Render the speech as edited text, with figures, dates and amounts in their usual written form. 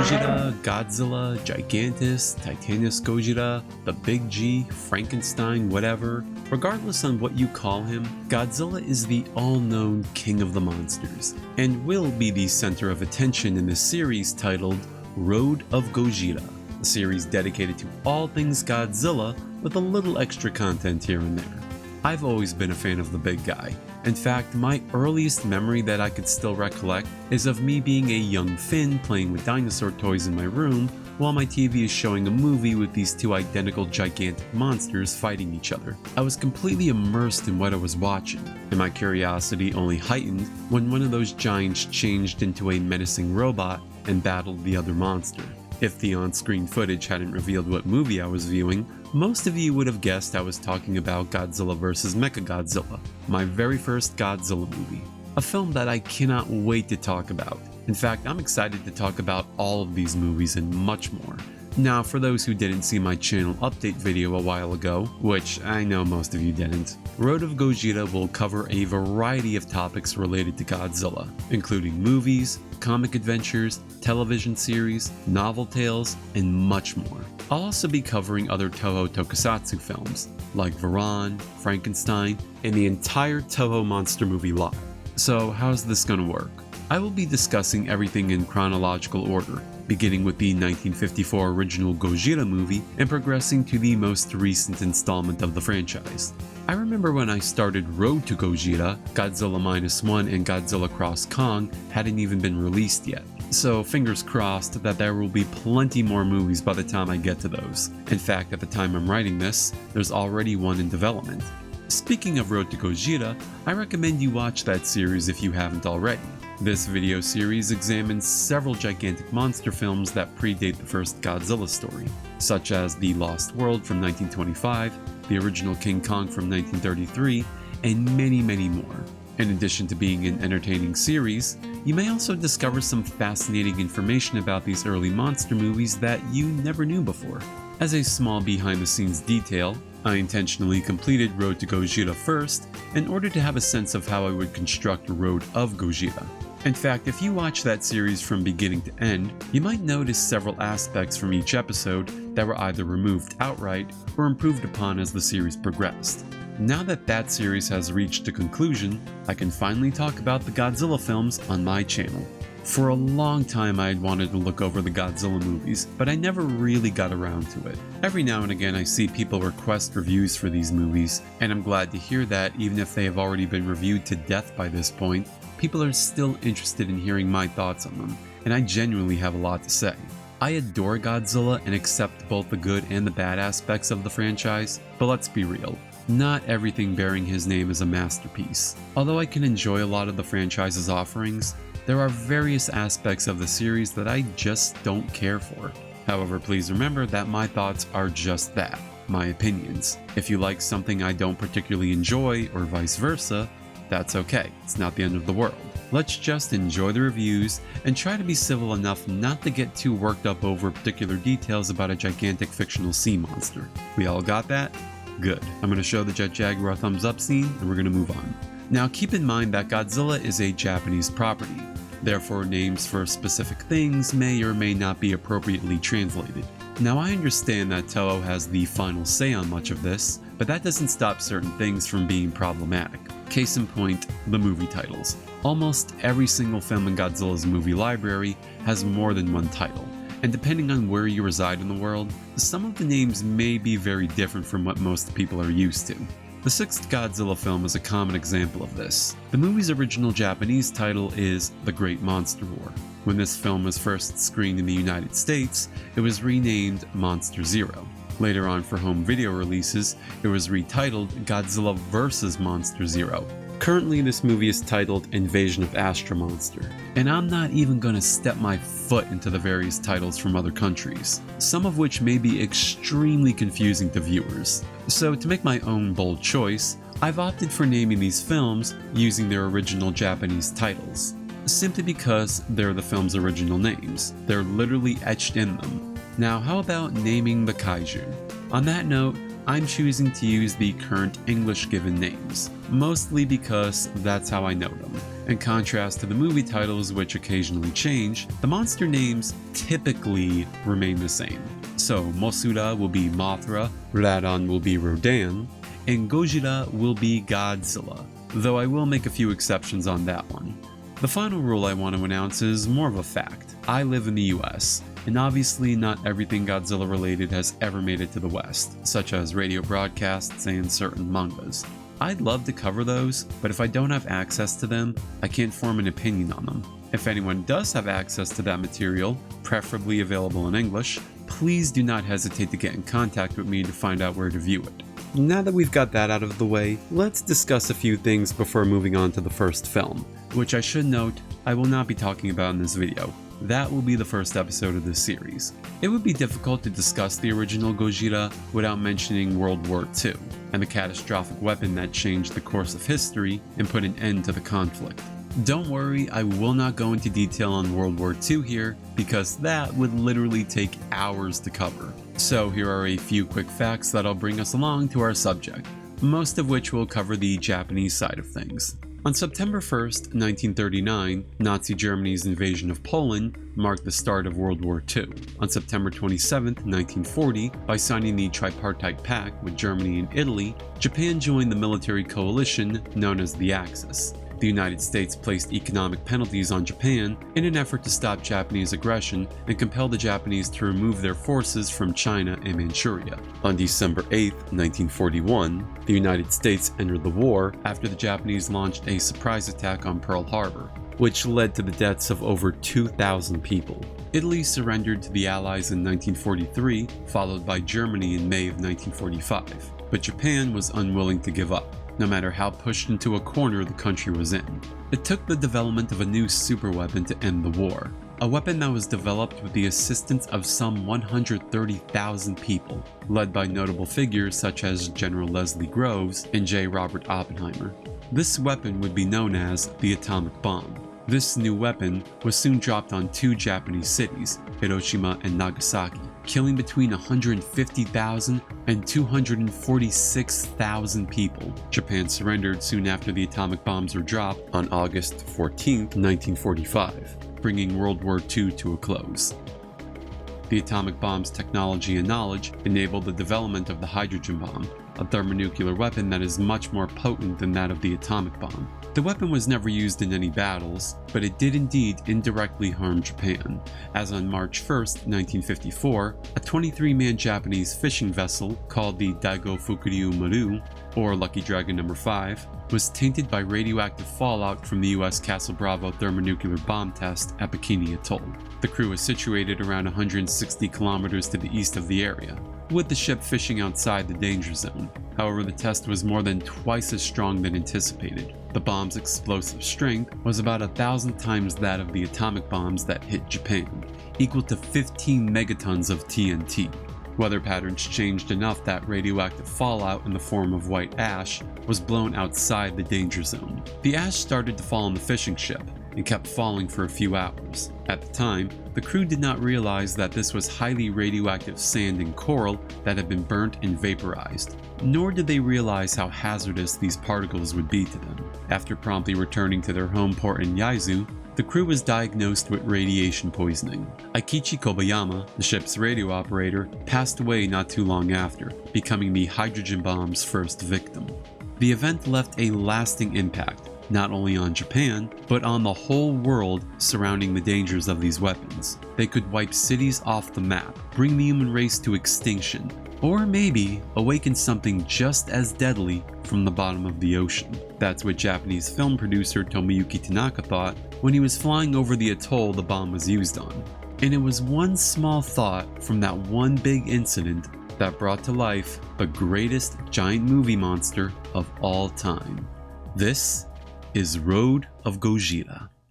Gojira, Godzilla, Gigantus, Titanus Gojira, the Big G, Frankenstein, whatever. Regardless on what you call him, Godzilla is the all-known king of the monsters, and will be the center of attention in the series titled Road of Gojira, a series dedicated to all things Godzilla with a little extra content here and there. I've always been a fan of the big guy. In fact, my earliest memory that I could still recollect is of me being a young Finn playing with dinosaur toys in my room while my TV is showing a movie with these two identical gigantic monsters fighting each other. I was completely immersed in what I was watching, and my curiosity only heightened when one of those giants changed into a menacing robot and battled the other monster. If the on-screen footage hadn't revealed what movie I was viewing, most of you would have guessed I was talking about Godzilla vs. Mechagodzilla, my very first Godzilla movie. A film that I cannot wait to talk about. In fact, I'm excited to talk about all of these movies and much more. Now, for those who didn't see my channel update video a while ago, which I know most of you didn't, Road of Gojira will cover a variety of topics related to Godzilla, including movies, comic adventures, television series, novel tales, and much more. I'll also be covering other Toho Tokusatsu films, like Varan, Frankenstein, and the entire Toho monster movie line. So how's this gonna work? I will be discussing everything in chronological order, beginning with the 1954 original Gojira movie and progressing to the most recent installment of the franchise. I remember when I started Road to Gojira, Godzilla -1 and Godzilla Cross Kong hadn't even been released yet. So fingers crossed that there will be plenty more movies by the time I get to those. In fact, at the time I'm writing this, there's already one in development. Speaking of Road to Gojira, I recommend you watch that series if you haven't already. This video series examines several gigantic monster films that predate the first Godzilla story, such as The Lost World from 1925, the original King Kong from 1933, and many more. In addition to being an entertaining series, you may also discover some fascinating information about these early monster movies that you never knew before. As a small behind-the-scenes detail, I intentionally completed Road to Gojira first in order to have a sense of how I would construct Road of Gojira. In fact, if you watch that series from beginning to end, you might notice several aspects from each episode that were either removed outright or improved upon as the series progressed. Now that that series has reached a conclusion, I can finally talk about the Godzilla films on my channel. For a long time I had wanted to look over the Godzilla movies, but I never really got around to it. Every now and again I see people request reviews for these movies, and I'm glad to hear that even if they have already been reviewed to death by this point, people are still interested in hearing my thoughts on them, and I genuinely have a lot to say. I adore Godzilla and accept both the good and the bad aspects of the franchise, but let's be real. Not everything bearing his name is a masterpiece. Although I can enjoy a lot of the franchise's offerings, there are various aspects of the series that I just don't care for. However, please remember that my thoughts are just that, my opinions. If you like something I don't particularly enjoy, or vice versa, that's okay, it's not the end of the world. Let's just enjoy the reviews and try to be civil enough not to get too worked up over particular details about a gigantic fictional sea monster. We all got that? Good. I'm going to show the Jet Jaguar thumbs up scene and we're going to move on. Now keep in mind that Godzilla is a Japanese property, therefore names for specific things may or may not be appropriately translated. Now I understand that Toho has the final say on much of this, but that doesn't stop certain things from being problematic. Case in point, the movie titles. Almost every single film in Godzilla's movie library has more than one title, and depending on where you reside in the world, some of the names may be very different from what most people are used to. The sixth Godzilla film is a common example of this. The movie's original Japanese title is The Great Monster War. When this film was first screened in the United States, it was renamed Monster Zero. Later on for home video releases, it was retitled Godzilla vs. Monster Zero. Currently this movie is titled Invasion of Astra Monster, and I'm not even going to step my foot into the various titles from other countries, some of which may be extremely confusing to viewers. So to make my own bold choice, I've opted for naming these films using their original Japanese titles, simply because they're the film's original names. They're literally etched in them. Now how about naming the kaiju? On that note, I'm choosing to use the current English given names, mostly because that's how I know them. In contrast to the movie titles, which occasionally change, the monster names typically remain the same. So Mosura will be Mothra, Radon will be Rodan, and Gojira will be Godzilla, though I will make a few exceptions on that one. The final rule I want to announce is more of a fact. I live in the US, and obviously not everything Godzilla related has ever made it to the West, such as radio broadcasts and certain mangas. I'd love to cover those, but if I don't have access to them, I can't form an opinion on them. If anyone does have access to that material, preferably available in English, please do not hesitate to get in contact with me to find out where to view it. Now that we've got that out of the way, let's discuss a few things before moving on to the first film, which I should note I will not be talking about in this video. That will be the first episode of this series. It would be difficult to discuss the original Gojira without mentioning World War II, and the catastrophic weapon that changed the course of history and put an end to the conflict. Don't worry, I will not go into detail on World War II here, because that would literally take hours to cover. So here are a few quick facts that'll bring us along to our subject, most of which will cover the Japanese side of things. On September 1st, 1939, Nazi Germany's invasion of Poland marked the start of World War II. On September 27th, 1940, by signing the Tripartite Pact with Germany and Italy, Japan joined the military coalition known as the Axis. The United States placed economic penalties on Japan in an effort to stop Japanese aggression and compel the Japanese to remove their forces from China and Manchuria. On December 8, 1941, the United States entered the war after the Japanese launched a surprise attack on Pearl Harbor, which led to the deaths of over 2,000 people. Italy surrendered to the Allies in 1943, followed by Germany in May of 1945, but Japan was unwilling to give up, no matter how pushed into a corner the country was in. It took the development of a new superweapon to end the war, a weapon that was developed with the assistance of some 130,000 people, led by notable figures such as General Leslie Groves and J. Robert Oppenheimer. This weapon would be known as the atomic bomb. This new weapon was soon dropped on two Japanese cities, Hiroshima and Nagasaki, killing between 150,000 and 246,000 people. Japan surrendered soon after the atomic bombs were dropped on August 14, 1945, bringing World War II to a close. The atomic bomb's technology and knowledge enabled the development of the hydrogen bomb, a thermonuclear weapon that is much more potent than that of the atomic bomb. The weapon was never used in any battles, but it did indeed indirectly harm Japan, as on March 1, 1954, a 23-man Japanese fishing vessel called the Daigo Fukuryu Maru, or Lucky Dragon No. 5, was tainted by radioactive fallout from the US Castle Bravo thermonuclear bomb test at Bikini Atoll. The crew was situated around 160 kilometers to the east of the area, with the ship fishing outside the danger zone. However, the test was more than twice as strong than anticipated. The bomb's explosive strength was about 1,000 times that of the atomic bombs that hit Japan, equal to 15 megatons of TNT. Weather patterns changed enough that radioactive fallout in the form of white ash was blown outside the danger zone. The ash started to fall on the fishing ship and kept falling for a few hours. At the time, the crew did not realize that this was highly radioactive sand and coral that had been burnt and vaporized, nor did they realize how hazardous these particles would be to them. After promptly returning to their home port in Yaizu, the crew was diagnosed with radiation poisoning. Aikichi Kobayama, the ship's radio operator, passed away not too long after, becoming the hydrogen bomb's first victim. The event left a lasting impact, not only on Japan, but on the whole world surrounding the dangers of these weapons. They could wipe cities off the map, bring the human race to extinction, or maybe awaken something just as deadly from the bottom of the ocean. That's what Japanese film producer Tomoyuki Tanaka thought when he was flying over the atoll the bomb was used on. And it was one small thought from that one big incident that brought to life the greatest giant movie monster of all time. This is Road of Gojira.